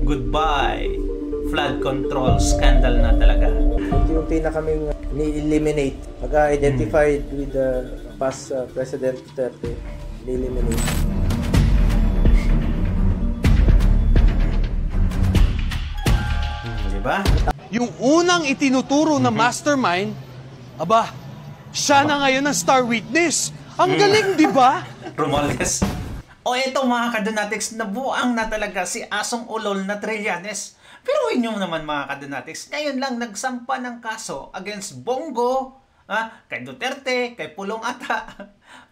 goodbye. Flood control scandal na talaga. Unti-unti na kaming ni-eliminate. Pagka-identified with the past President Duterte, ni-eliminate. Diba? Yung unang itinuturo na mastermind, aba, siya na ngayon ang star witness. Ang galing, di ba? Romualdez. O eto mga kadonatics, nabuang na talaga si Asong Ulol na Trillanes. Pero inyo naman mga kadonatics, ngayon lang nagsampa ng kaso against Bongo, kay Duterte, kay Pulong Ata,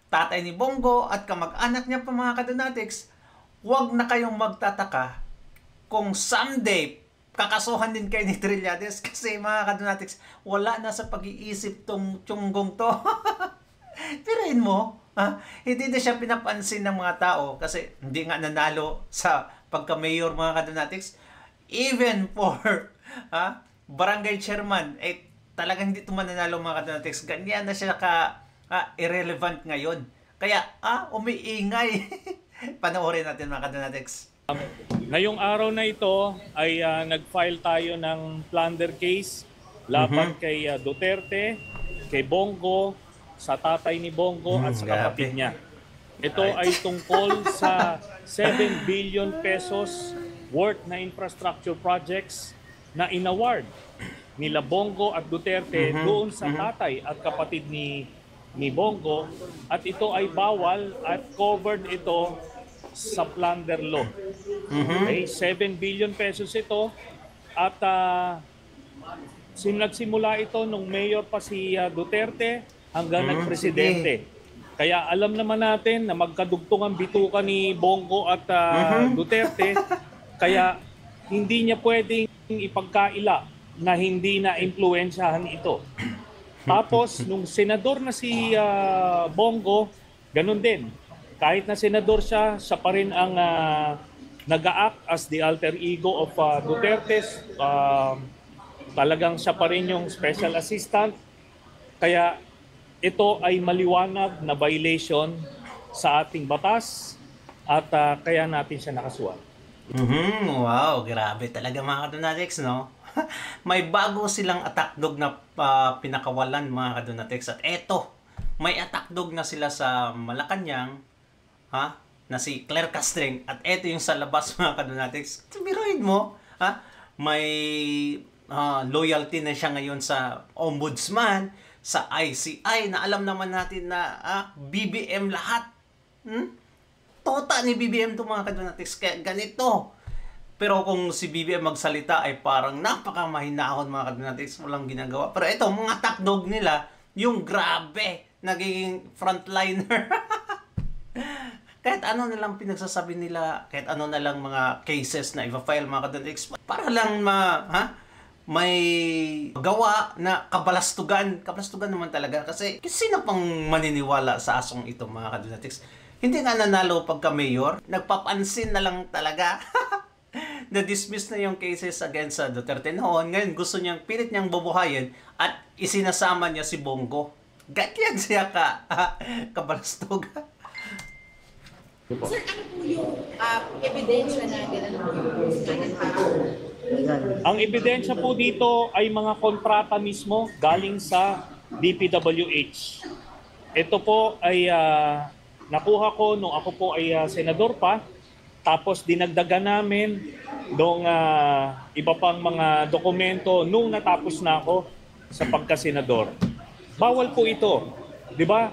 tatay ni Bongo at kamag-anak niya pa mga kadonatics. Huwag na kayong magtataka kung someday kakasuhan din kayo ni Trillanes kasi mga kadonatics, wala na sa pag-iisip tong tiyunggong to. Pirin mo, hindi na siya pinapansin ng mga tao kasi hindi nga nanalo sa pagka-mayor mga kadonatics. Even for barangay chairman, talagang hindi ito mananalo mga kadonatics. Ganyan na siya irrelevant ngayon. Kaya umiingay. Panoorin natin mga kadonatics. Ngayong araw na ito ay nag-file tayo ng plunder case laban kay Duterte, kay Bongo, sa tatay ni Bongo at sa kapatid niya. Ito ay tungkol sa 7 billion pesos worth na infrastructure projects na inaward nila Bongo at Duterte doon sa tatay at kapatid ni Bongo, at ito ay bawal at covered ito sa plunder law. Okay, 7 billion pesos ito at nagsimula ito nung mayor pa si Duterte hanggang nagpresidente. Kaya alam naman natin na magkadugtong ang bituka ni Bongo at Duterte, kaya hindi niya pwedeng ipagkaila na hindi na impluwensyahan ito. Tapos nung senador na si Bongo, ganun din. Kahit na senador siya, siya pa rin ang nag-a-act as the alter ego of Duterte. Talagang siya pa rin yung special assistant. Kaya ito ay maliwanag na violation sa ating batas at kaya natin siya nakasuhan. Wow, grabe talaga mga kadonatics, no? May bago silang attack dog na pinakawalan mga kadonatics. At eto, may attack dog na sila sa Malacanang, na si Claire Castring. At eto yung sa labas mga kadonatics. Biruin mo, may loyalty na siya ngayon sa Ombudsman, sa ICI, na alam naman natin na BBM lahat. Tota ni BBM to mga kadonatics. Kaya ganito. Pero kung si BBM magsalita ay parang napakamahinahon mga kadonatics, walang ginagawa. Pero ito, mga takdog nila, yung grabe, nagiging frontliner. Kahit ano nalang pinagsasabi nila, kahit ano nalang mga cases na i-file mga kadonatics, para lang may gawa na kabalastugan. Kabalastugan naman talaga kasi sino pang maniniwala sa asong ito mga kadonatics? Hindi nga nanalo pagka-mayor, nagpapansin na lang talaga. Na-dismiss na yung cases against Duterte noon. Ngayon gusto niyang, pilit niyang bubuhayin at isinasama niya si Bongo. Ganyan siya kabalastugan. Sir, ano po yung ebidensya na gano'n po? Ang ebidensya po dito ay mga kontrata mismo galing sa DPWH. Ito po ay nakuha ko nung ako po ay senador pa. Tapos dinagdagan namin nung iba pang mga dokumento nung natapos na ako sa pagkasenador. Bawal po ito. Di ba?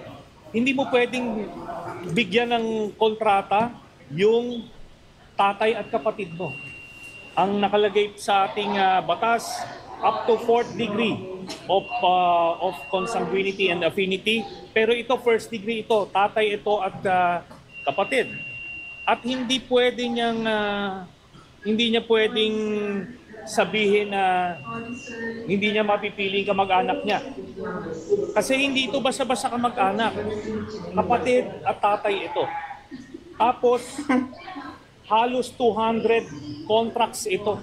Hindi mo pwedeng bigyan ng kontrata yung tatay at kapatid mo. Ang nakalagay sa ating batas, up to 4th degree of consanguinity and affinity. Pero ito, 1st degree ito. Tatay ito at kapatid. At hindi niya pwedeng sabihin na hindi niya mapipiling kamag-anak niya. Kasi hindi ito basta-basta kamag-anak. Kapatid at tatay ito. Tapos, halos 200 contracts ito.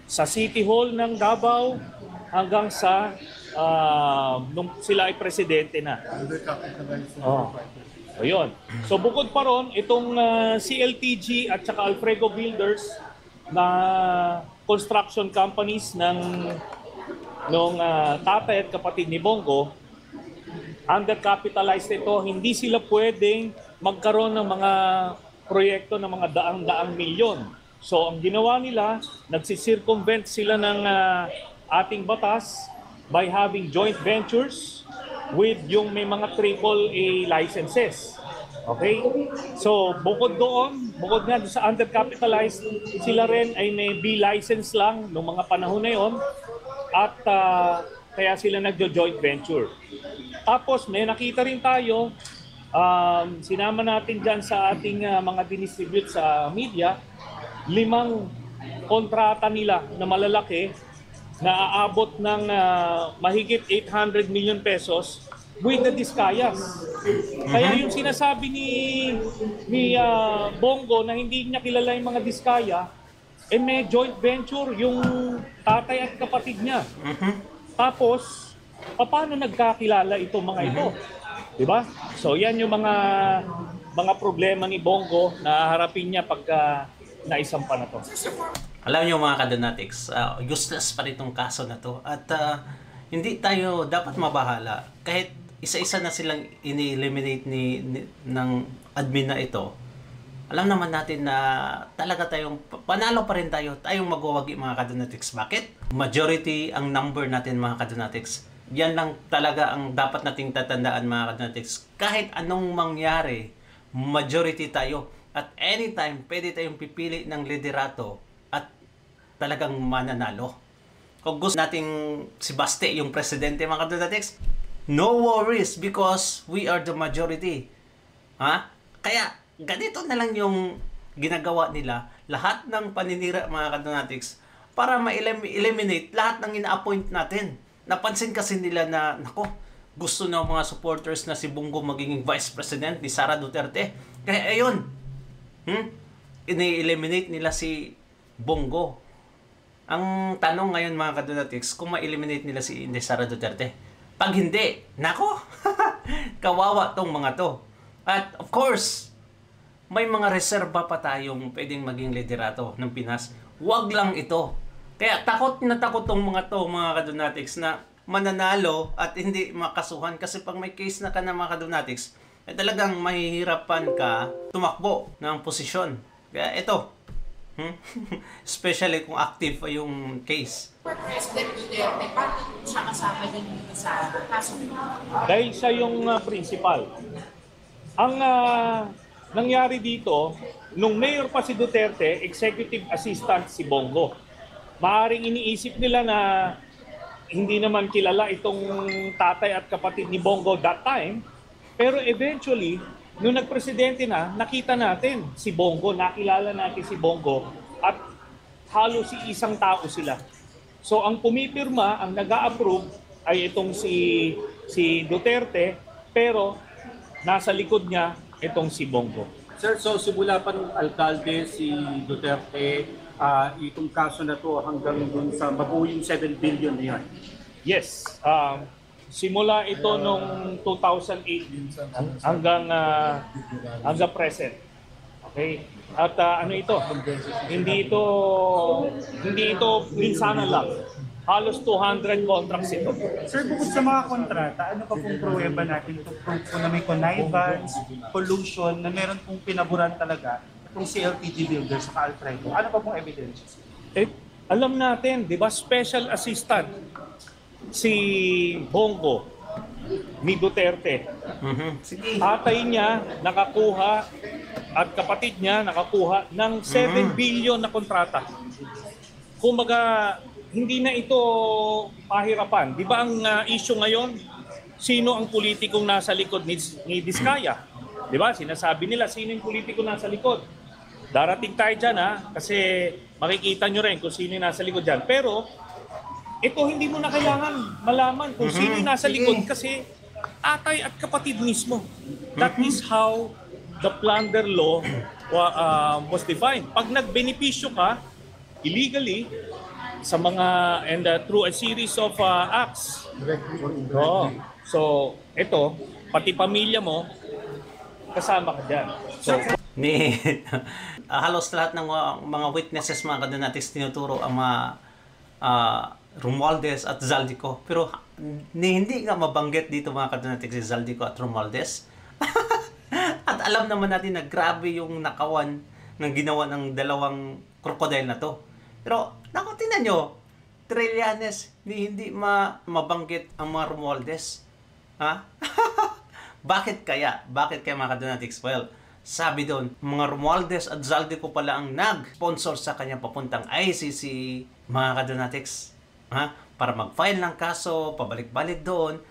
Sa City Hall ng Davao hanggang sa nung sila ay presidente na. Ayun. So bukod pa ron, itong CLTG at saka Alfredo Builders, na construction companies nung tatay at kapatid ni Bongo, undercapitalized ito, hindi sila pwedeng magkaroon ng mga proyekto ng mga daang-daang milyon. So ang ginawa nila, nagsisircumvent sila ng ating batas by having joint ventures with yung may mga AAA licenses. Okay? So bukod nga doon sa undercapitalized, sila rin ay may B license lang noong mga panahon na yon at kaya sila nagjo-joint venture. Tapos may nakita rin tayo, sinama natin dyan sa ating mga dinistribute sa media, 5 kontrata nila na malalaki na aabot ng mahigit 800 million pesos with the Discayas. Kaya yung sinasabi ni Bongo na hindi niya kilala yung mga Discaya, may joint venture yung tatay at kapatid niya. Tapos, paano nagkakilala itong mga ito? Diba? So yan yung mga problema ni Bongo na harapin niya pagka naisampa na to. Alam niyo mga kadonatics, useless pa rin itong kaso na to at hindi tayo dapat mabahala. Kahit isa-isa na silang ini-eliminate ng admin na ito, alam naman natin na talaga tayong panalo pa rin tayong magwawagi mga kadonatics. Bakit? Majority ang number natin mga kadonatics. Yan lang talaga ang dapat nating tatandaan mga kadonatics. Kahit anong mangyari, majority tayo. At anytime, pwede tayong pipili ng liderato at talagang mananalo. Kung gusto nating si Baste yung presidente mga kadonatics, no worries because we are the majority. Ha? Kaya ganito na lang yung ginagawa nila, lahat ng paninira mga kadonatics para ma-eliminate lahat ng ina-appoint natin. Napansin kasi nila na, nako, gusto ng mga supporters na si Bongo maging vice president ni Sara Duterte. Kaya ayun, ini-eliminate nila si Bongo. Ang tanong ngayon mga kadonatics, kung ma-eliminate nila si Sara Duterte. Pag hindi, nako, kawawa tong mga to. At of course, may mga reserba pa tayong pwedeng maging liderato ng Pinas. Wag lang ito. Kaya takot na takot tong mga to mga kadonatics na mananalo at hindi makasuhan. Kasi pag may case na ka na mga kadonatics, talagang mahihirapan ka tumakbo ng posisyon. Kaya ito, especially kung active yung case. President Duterte, paano siya kasama din sa kaso? Dahil siya yung principal. Ang nangyari dito, nung mayor pa si Duterte, executive assistant si Bongo. Maaring iniisip nila na hindi naman kilala itong tatay at kapatid ni Bongo that time. Pero eventually, nung nagpresidente na, nakita natin si Bongo, nakilala natin si Bongo at halos isang tao sila. So ang pumipirma, ang nag-a-approve ay itong si Duterte, pero nasa likod niya itong si Bongo. Sir, so simula pa ng alkalde si Duterte, itong kaso na to hanggang dun sa mabuo yung 7 billion na yan. Yes. Simula ito nung 2008 hanggang present. Okay? At ano ito? Hindi ito minsanan lang. Halos 200 contracts ito. Sir, bukod sa mga kontrata, ano pa pong pruweba natin to prove po na may connivance, collusion, na meron pong pinaburan talaga itong si LTD Builders sa Alfredo? Ano pa pong evidence? Alam natin, di ba, special assistant si Bongo ni Duterte. Tatay niya nakakuha at kapatid niya nakakuha ng 7 billion na kontrata. Kumbaga, hindi na ito pahirapan. Di ba ang issue ngayon, sino ang politikong nasa likod ni Discaya? Di ba? Sinasabi nila, sino yung politikong nasa likod? Darating tayo dyan kasi makikita nyo rin kung sino yung nasa likod dyan. Pero, ito hindi mo na kailangan malaman kung sino yung nasa likod kasi tatay at kapatid mismo. That is how the plunder law was defined. Pag nagbenepisyo ka illegally sa mga through a series of acts. So, ito, pati pamilya mo kasama ka dyan. So, halos lahat ng mga witnesses mga kadonatics tinuturo ang mga Romualdez at Zaldico. Pero hindi nga mabanggit dito mga kadonatics si Zaldico at Romualdez. At alam naman natin na grabe yung nakawan ng ginawa ng dalawang crocodile na to. Pero naku, tingnan nyo, Trillanes, hindi mabanggit ang mga Romualdez. Ha? Bakit kaya? Bakit kaya mga kadonatics? Well, sabi doon, mga Romualdez at Zaldico pala ang nag-sponsor sa kanya papuntang ICC, mga kadonatics. Ha? Para mag-file ng kaso, pabalik-balik doon.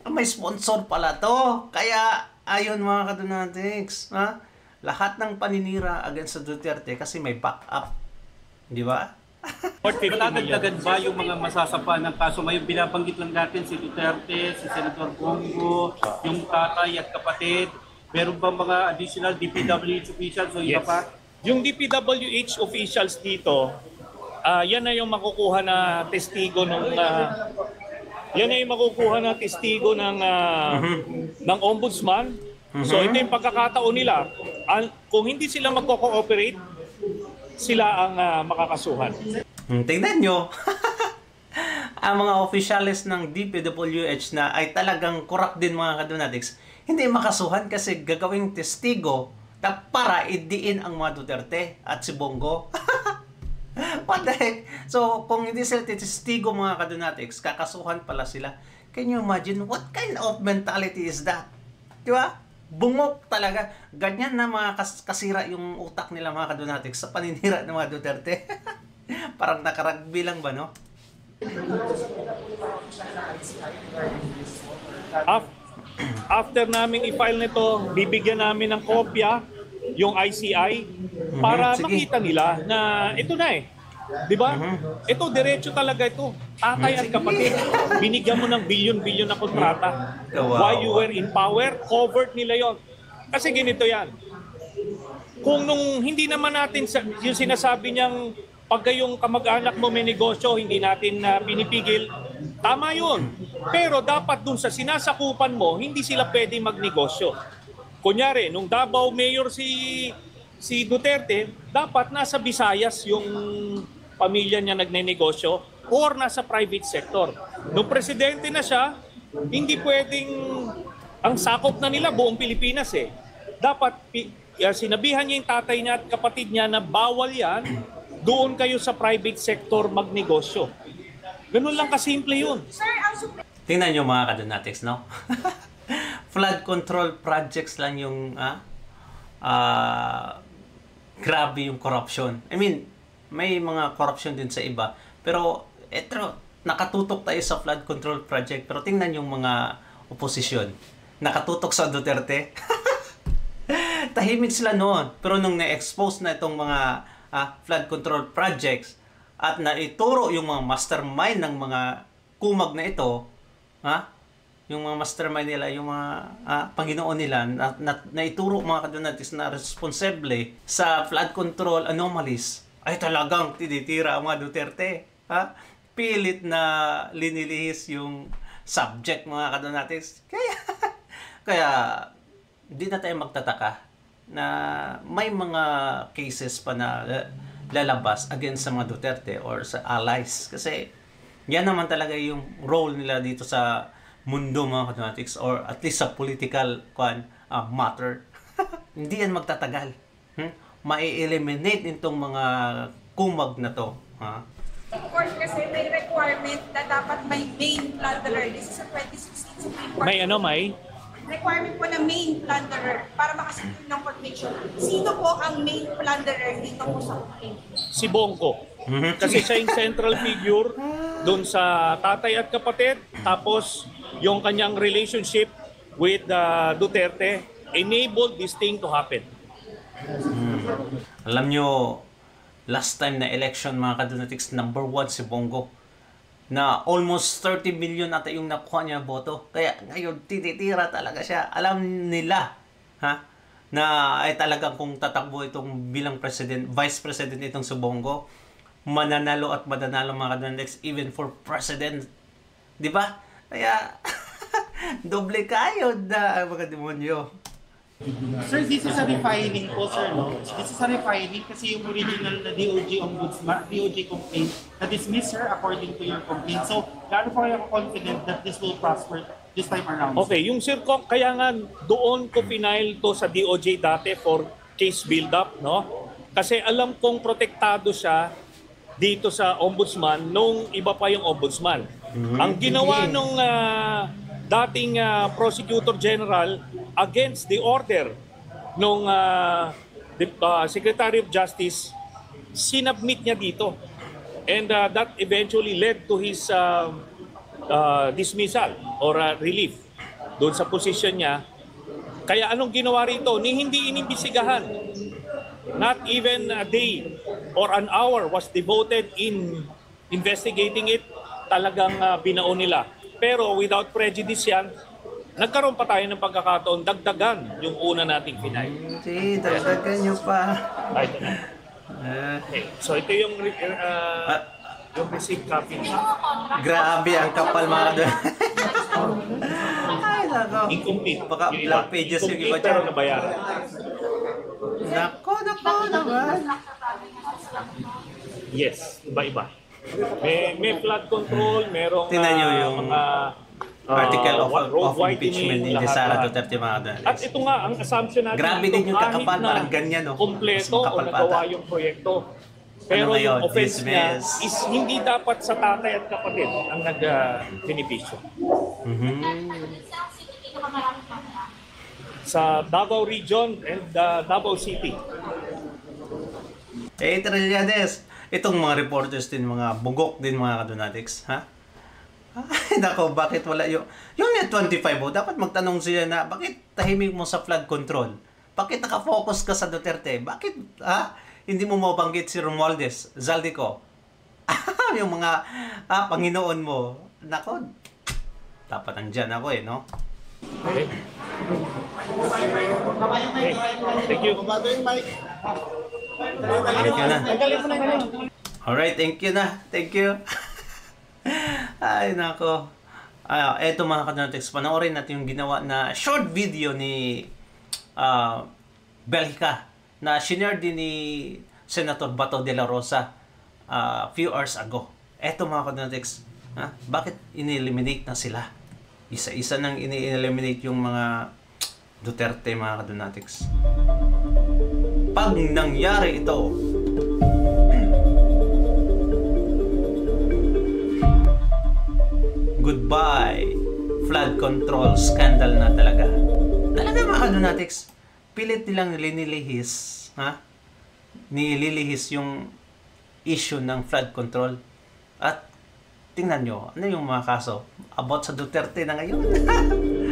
May sponsor pala to. Kaya, ayun mga kadonatics. Ha? Lahat ng paninira against sa Duterte kasi may backup. Di ba? Matatagdagan ba yung mga masasapa ng kaso? May binabanggit lang natin si Duterte, si Senator Bongo, yung tatay at kapatid. Meron ba mga additional DPWH officials o iba pa? Yung DPWH officials dito, yan na yung makukuha na testigo ng ombudsman. So ito yung pagkakataon nila. Kung hindi sila magko-cooperate, sila ang makakasuhan. Tingnan nyo. Ang mga opisyalis ng DPWH na ay talagang corrupt din mga kadonatics, hindi makasuhan kasi gagawing testigo para idiin ang mga Duterte at si Bongo. What the heck? So, kung hindi sila testigo mga kadonatics, kakasuhan pala sila. Can you imagine what kind of mentality is that? Di ba? Bungok talaga. Ganyan na mga kasira yung utak nila mga kadonatics sa paninira ng mga Duterte. Parang nakaragbi lang ba, no? After naming i-file nito, bibigyan namin ng kopya yung ICI para makita nila na ito na eh. Di ba? Ito, diretso talaga ito. Tatay at kapatid, binigyan mo ng bilyon-bilyon na kontrata. While you were in power, covered nila yon. Kasi ganito yan. Kung nung hindi naman natin yung sinasabi niyang pagka yung kamag-anak mo may negosyo, hindi natin pinipigil, tama yun. Pero dapat dun sa sinasakupan mo, hindi sila pwede magnegosyo. Kunyari, nung Davao Mayor si Duterte, dapat nasa Visayas yung pamilya niya nagnenegosyo or nasa private sector. Nung presidente na siya, hindi pwedeng ang sakop na nila buong Pilipinas eh. Dapat sinabihan niya yung tatay niya at kapatid niya na bawal yan, doon kayo sa private sector magnegosyo. Ganun lang kasimple yun. Tingnan nyo mga kadonatics, no? Flood control projects lang yung grabe yung corruption. I mean, may mga corruption din sa iba. Pero eto, nakatutok tayo sa flood control project. Pero tingnan yung mga oposisyon. Nakatutok sa Duterte. Tahimik sila noon. Pero nung na-expose na itong mga flood control projects at naituro yung mga mastermind ng mga kumag na ito, yung mga mastermind nila, yung mga Panginoon nila, naituro mga kadonatics na responsable sa flood control anomalies, ay talagang tinitira ang mga Duterte. Pilit na linilihis yung subject mga kadonatics. Kaya hindi na tayo magtataka na may mga cases pa na lalabas against sa mga Duterte or sa allies. Kasi yan naman talaga yung role nila dito sa mundo mga kadonatics or at least sa political matter. Hindi yan magtatagal. Mai-eliminate itong mga kumag na to. Of course, kasi may requirement na dapat may main plunderer. This is a 2016 Supreme Court. May may? Requirement po na main plunderer para makasecure ng conviction. Sino po ang main plunderer dito po sa complaint? Si Bongo. Kasi siya yung central figure doon sa tatay at kapatid. Tapos yung kanyang relationship with Duterte enabled this thing to happen. Alam nyo, last time na election mga kadonatics, number 1 si Bongo. Na almost 30 million ata yung nakuha niya boto. Kaya ngayon, titira talaga siya. Alam nila na ay talagang kung tatakbo itong bilang vice president itong si Bongo, mananalo at mananalo mga kadonatics even for president. Di ba? Kaya, doble kayo na mga demonyo. Sir, this is a refiling po, sir, no? This is a refiling kasi yung original na DOJ ombudsman, DOJ complaint na dismiss, sir, according to your complaint. So, gaano po kayo confident that this will prosper this time around? Okay, yung kaya nga doon ko pinail to sa DOJ dati for case build-up, no? Kasi alam kong protektado siya dito sa ombudsman nung iba pa yung ombudsman. Ang ginawa nung dating Prosecutor General against the order nung Secretary of Justice, sinubmit niya dito. And that eventually led to his dismissal or relief doon sa position niya. Kaya anong ginawa rito? Hindi inimbisigahan. Not even a day or an hour was devoted in investigating it. Talagang binaon nila. Pero without prejudice yan, nagkaroon pa tayo ng pagkakataon, dagdagan yung una nating pinay. Hindi, dagdagan nyo pa. Ito na. Okay. So ito yung receipt copy. Grabe, ang kapal mga doon. Ay, nako. Incomplete. Baka Yung blank pages yung iba Incomplete pero dyan. nabayaran. Nako naman. Yes, iba-iba. May flood control, merong Tingnan nyo yung mga article of road impeachment widening, ni Sara lahat. Duterte mga doon. At ito nga, ang assumption natin, Grabe dito, din yung kahit kakapal, na parang ganyan, no? kompleto Mas o makapal pa nagawa ata. yung proyekto. Pero ngayon, yung offense niya dismiss. is hindi dapat sa tatay at kapatid ang nag-benepisyo. Sa Davao Region and Davao City. Trillanes, itong mga reporters din, mga bugok din mga kadonatics, ha? Ay, nako, bakit wala yung Net 25, dapat magtanong sila na, bakit tahimik mo sa flood control? Bakit nakafocus ka sa Duterte? Bakit, hindi mo mabanggit si Romualdez, Zaldico? Yung mga, Panginoon mo. Nako, dapat andyan ako no? Okay. Okay. Thank you. Thank you na. Alright, thank you na. Thank you. Ay, nako. Eto mga kadonatics, panoorin natin yung ginawa na short video ni Belgica na shinare din ni Senator Bato de la Rosa few hours ago. Eto mga kadonatics, bakit in-eliminate na sila? Isa-isa nang in-eliminate yung mga Duterte mga kadonatics. Pag nangyari ito, goodbye flood control scandal na talaga. Talaga mga kadonatics, pilit nilang nililihis, nililihis yung issue ng flood control. At tingnan nyo, ano yung mga kaso about sa Duterte na ngayon?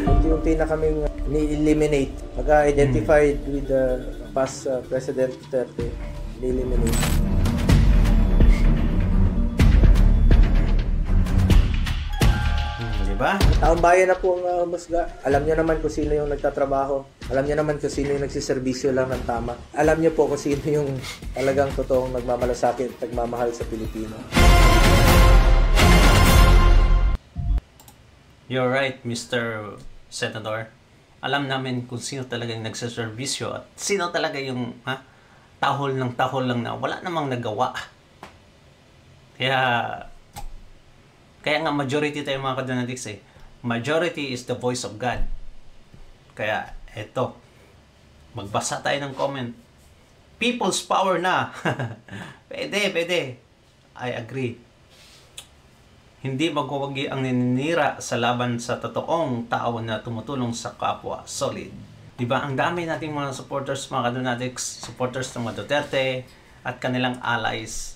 Unti-unti na kaming ni-eliminate. Pagka-identified with the past President Duterte, ni-eliminate. Diba? Taong bayan na po ang musga. Alam niyo naman kung sino yung nagtatrabaho. Alam niyo naman kung sino yung nagsiservisyo lang ng tama. Alam niyo po kung sino yung talagang totoong nagmamalasakit at nagmamahal sa Pilipino. You're right, Mr. Senator. Alam namin kung sino talaga yung nagsiservisyo at sino talaga yung tahol lang na wala namang nagawa. Kaya nga majority tayo mga kadonatics Majority is the voice of God. Kaya eto, magbasa tayo ng comment. People's power na. Pwede. I agree. Hindi magwawagi ang nininira sa laban sa totoong tao na tumutulong sa kapwa. Solid. Diba? Ang dami nating mga supporters, mga kadonatics, supporters ng mga Duterte at kanilang allies.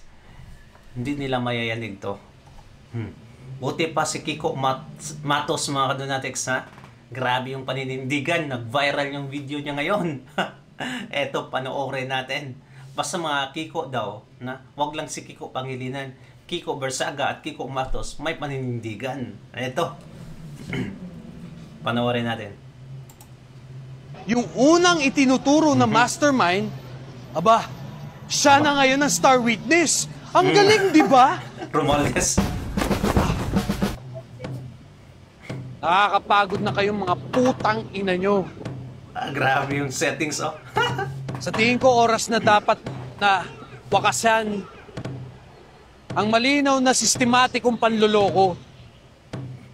Hindi nila mayayanig to. Buti pa si Kiko Matos mga kadonatics Grabe yung paninindigan. Nag-viral yung video niya ngayon. Eto, panoorin natin. Basta mga Kiko daw, wag lang si Kiko Pangilinan. Kiko Bersaga at Kiko Matos, may paninindigan. Eto. Panoorin natin. Yung unang itinuturo na mastermind, siya na ngayon ang star witness. Ang galing, di ba? Romualdez. Nakakapagod na kayong mga putang ina nyo. Grabe yung settings, oh. Sa tingin ko, oras na dapat na wakasan ang malinaw na sistematikong panloloko.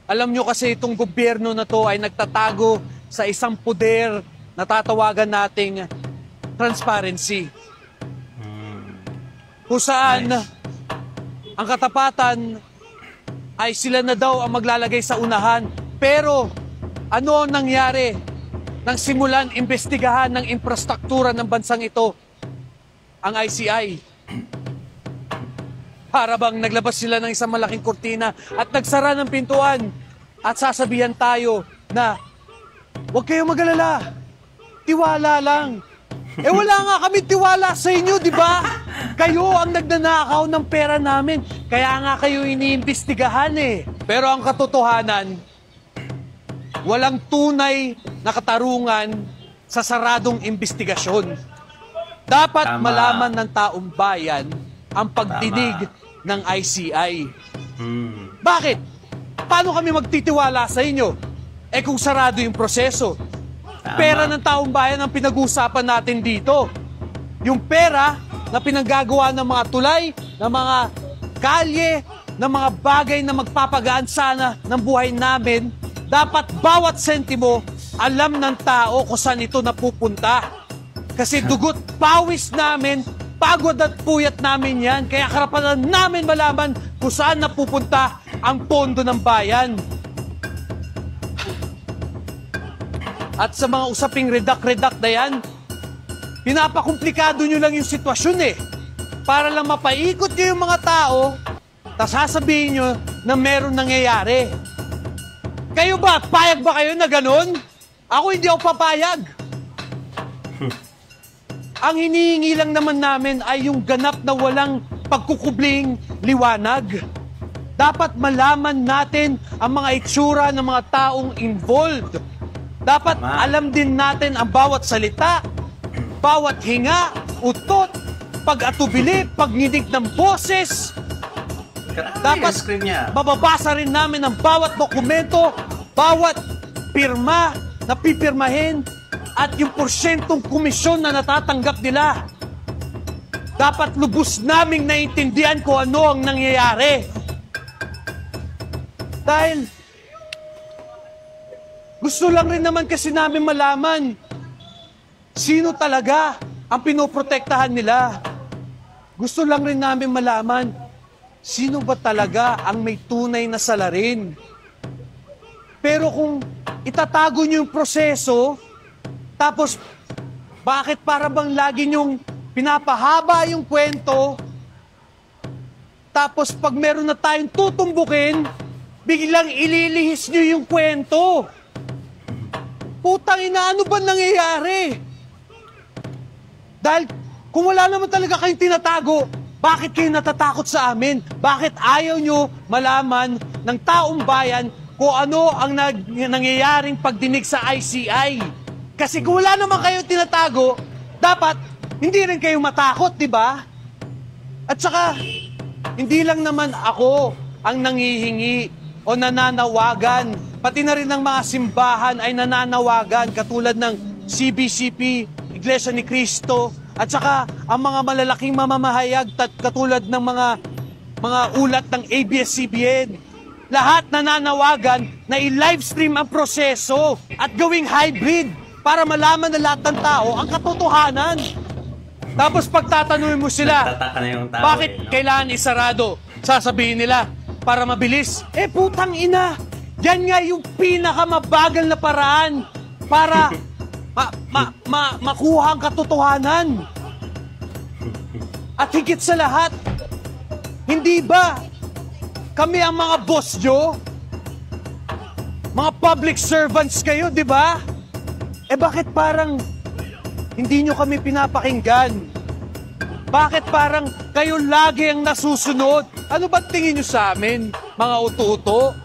Alam nyo kasi itong gobyerno na to ay nagtatago sa isang poder na tatawagan nating transparency. Kung saan ang katapatan ay sila na daw ang maglalagay sa unahan. Pero ano ang nangyari nang simulan imbestigahan ng infrastruktura ng bansang ito, ang ICI? Para bang naglabas sila ng isang malaking kurtina at nagsara ng pintuan at sasabihan tayo na huwag kayong mag-alala, tiwala lang. Eh wala nga kami tiwala sa inyo, di ba? Kayo ang nagnanakaw ng pera namin, kaya nga kayo iniimbestigahan eh. Pero ang katotohanan, walang tunay na katarungan sa saradong imbestigasyon. Dapat Tama. malaman ng taong bayan ang pagdinig ng ICI. Bakit? Paano kami magtitiwala sa inyo? Eh kung sarado yung proseso. Pera ng taong bayan ang pinag-uusapan natin dito. Yung pera na pinaggagawa ng mga tulay, ng mga kalye, ng mga bagay na magpapagaan sana ng buhay namin, dapat bawat sentimo alam ng tao kung saan ito napupunta. Kasi dugot pawis namin, pagod at puyat namin yan, kaya karapatan namin malaman kung saan napupunta ang pondo ng bayan. At sa mga usaping redak-redak na yan, pinapakomplikado nyo lang yung sitwasyon eh. Para lang mapaikot nyo yung mga tao, tas sasabihin nyo na meron nangyayari. Kayo ba? Payag ba kayo na ganun? Ako hindi ako papayag. Ang hinihingi lang naman namin ay yung ganap na walang pagkukubling liwanag. Dapat malaman natin ang mga itsura ng mga taong involved. Dapat alam din natin ang bawat salita, bawat hinga, utot, pag-atubili, pagninig ng boses. Dapat mababasa rin namin ang bawat dokumento, bawat pirma na pipirmahin, at yung porsyentong komisyon na natatanggap nila. Dapat lubos naming naiintindihan kung ano ang nangyayari. Dahil gusto lang rin naman kasi namin malaman sino talaga ang pinoprotektahan nila. Gusto lang rin namin malaman sino ba talaga ang may tunay na salarin. Pero kung itatago nyo yung proseso, tapos bakit para bang lagi nyong pinapahaba yung kwento, tapos pag meron na tayong tutumbukin, biglang ililihis nyo yung kwento. Putang ina, ano ba nangyayari? Dahil kung wala naman talaga kayong tinatago, bakit kayo natatakot sa amin? Bakit ayaw nyo malaman ng taong bayan kung ano ang nangyayaring pagdinig sa ICI? Kasi kung wala naman kayo tinatago, dapat hindi rin kayo matakot, di ba? At saka, hindi lang naman ako ang nangihingi o nananawagan. Pati na rin ng mga simbahan ay nananawagan katulad ng CBCP, Iglesia ni Cristo, at saka ang mga malalaking mamamahayag katulad ng mga ulat ng ABS-CBN. Lahat nananawagan na i-livestream ang proseso at gawing hybrid para malaman na lahat ng tao ang katotohanan. Tapos pagtatanungin mo sila, bakit kailangan isarado? Sasabihin nila, para mabilis. Eh putang ina, yan nga yung pinakamabagal na paraan para makuha ang katotohanan. At higit sa lahat, hindi ba kami ang mga boss nyo? Mga public servants kayo, di ba? Eh bakit parang hindi nyo kami pinapakinggan? Bakit parang kayo lagi ang nasusunod? Ano ba tingin nyo sa amin, mga uto-uto?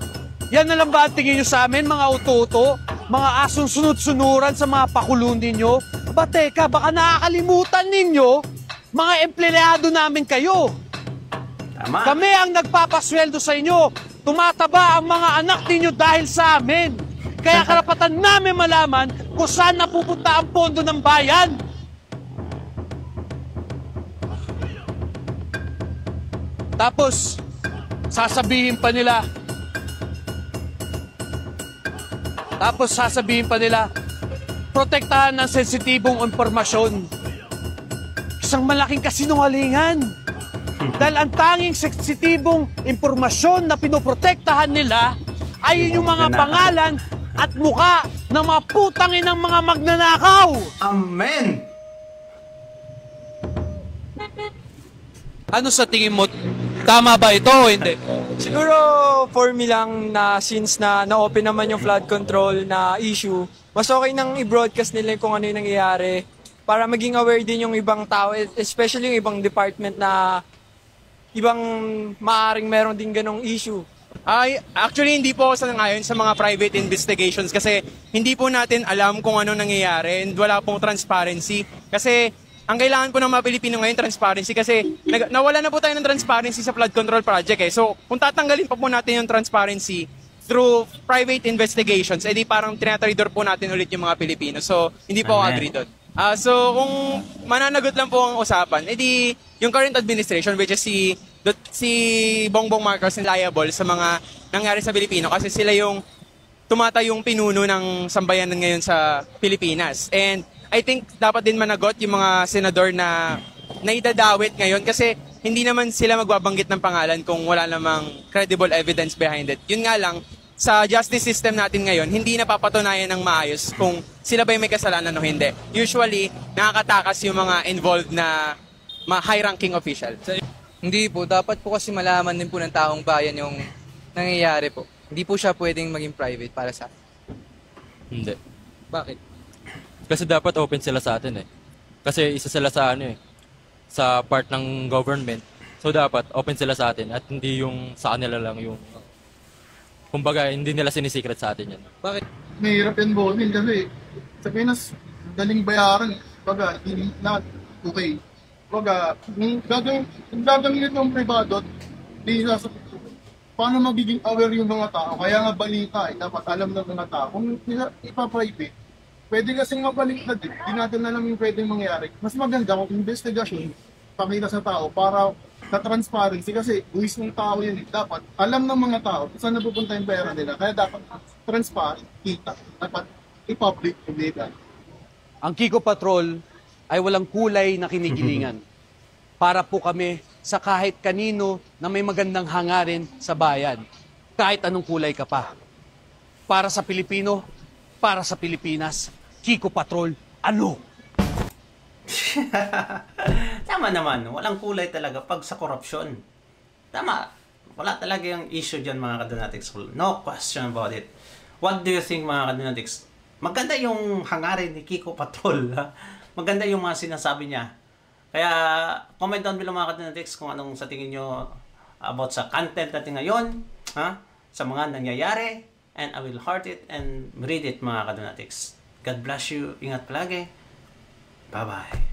Yan na lang ba ang tingin nyo sa amin, mga uto-uto? Mga asong sunod-sunuran sa mga pakulong ninyo? Aba teka, baka nakakalimutan ninyo, mga empleyado namin kayo. Tama. Kami ang nagpapasweldo sa inyo. Tumataba ang mga anak ninyo dahil sa amin. Kaya karapatan namin malaman kung saan napupunta ang pondo ng bayan. Tapos, sasabihin pa nila, protektahan ng sensitibong impormasyon. Isang malaking kasinungalingan. Dahil ang tanging sensitibong impormasyon na pinoprotektahan nila ay yung mga pangalan at muka ng mga putangin ng mga magnanakaw. Amen! Ano sa tingin mo? Tama ba ito o hindi? Siguro for me lang na since na-open naman yung flood control na issue, mas okay nang i-broadcast nila kung ano yung nangyayari para maging aware din yung ibang tao, especially yung ibang department na ibang maaring meron din ganong issue. Ay, actually hindi po ako sangayon sa mga private investigations kasi hindi po natin alam kung ano nangyayari and wala pong transparency. Kasi ang kailangan po ng mga Pilipino ngayon, transparency kasi nawala na po tayo ng transparency sa flood control project eh. So kung tatanggalin pa po natin yung transparency through private investigations, edi parang tinatraidor po natin ulit yung mga Pilipino. So hindi po ako agree doon. So kung mananagot lang po ang usapan, edi yung current administration which is si Bongbong Marcos liable sa mga nangyari sa Pilipino kasi sila yung tumatayong pinuno ng sambayanan ngayon sa Pilipinas. And I think dapat din managot yung mga senador na naidadawit ngayon kasi hindi naman sila magbabanggit ng pangalan kung wala namang credible evidence behind it. Yun nga lang, sa justice system natin ngayon, hindi napapatunayan ng maayos kung sila ba yung may kasalanan o hindi. Usually, nakakatakas yung mga involved na high-ranking official. Hindi po, dapat po kasi malaman din po ng taong bayan yung nangyayari po. Hindi po siya pwedeng maging private para sa atin. Hindi. Bakit? Kasi dapat open sila sa atin eh. Kasi isa sila sa sa part ng government. So dapat open sila sa atin at hindi yung sa kanila lang yung kumbaga hindi nila sinisikret sa atin yan. Bakit? Mahirap yan bonin kasi sa Pinas, daling bayaran. Baga, hindi lahat okay. Baga, gagawin ng privado, di sa paano magiging aware yung mga tao. Kaya nga balita, dapat alam ng mga tao. Kung ipa-private, pwede kasing mabaliktad eh. Di natin alam yung pwedeng mangyari. Mas maganda kung investigation, pakita sa tao para sa transparency kasi buwis ng tao yan. Dapat alam ng mga tao kung saan napupunta yung pera nila. Kaya dapat transparent, kita. Dapat i-public yung data. Ang Kiko Patrol ay walang kulay na kinikilingan. Para po kami sa kahit kanino na may magandang hangarin sa bayan. Kahit anong kulay ka pa. Para sa Pilipino, para sa Pilipinas, Kiko Patrol, ano? Tama naman, walang kulay talaga pag sa korupsyon. Tama, wala talaga yung issue dyan mga kadonatics. No question about it. What do you think mga kadonatics? Maganda yung hangarin ni Kiko Patrol. Ha? Maganda yung mga sinasabi niya. Kaya comment down below mga kadonatics kung anong sa tingin nyo about sa content natin ngayon. Ha? Sa mga nangyayari. And I will heart it and read it mga kadonatics. God bless you. Ingat palagi. Bye-bye.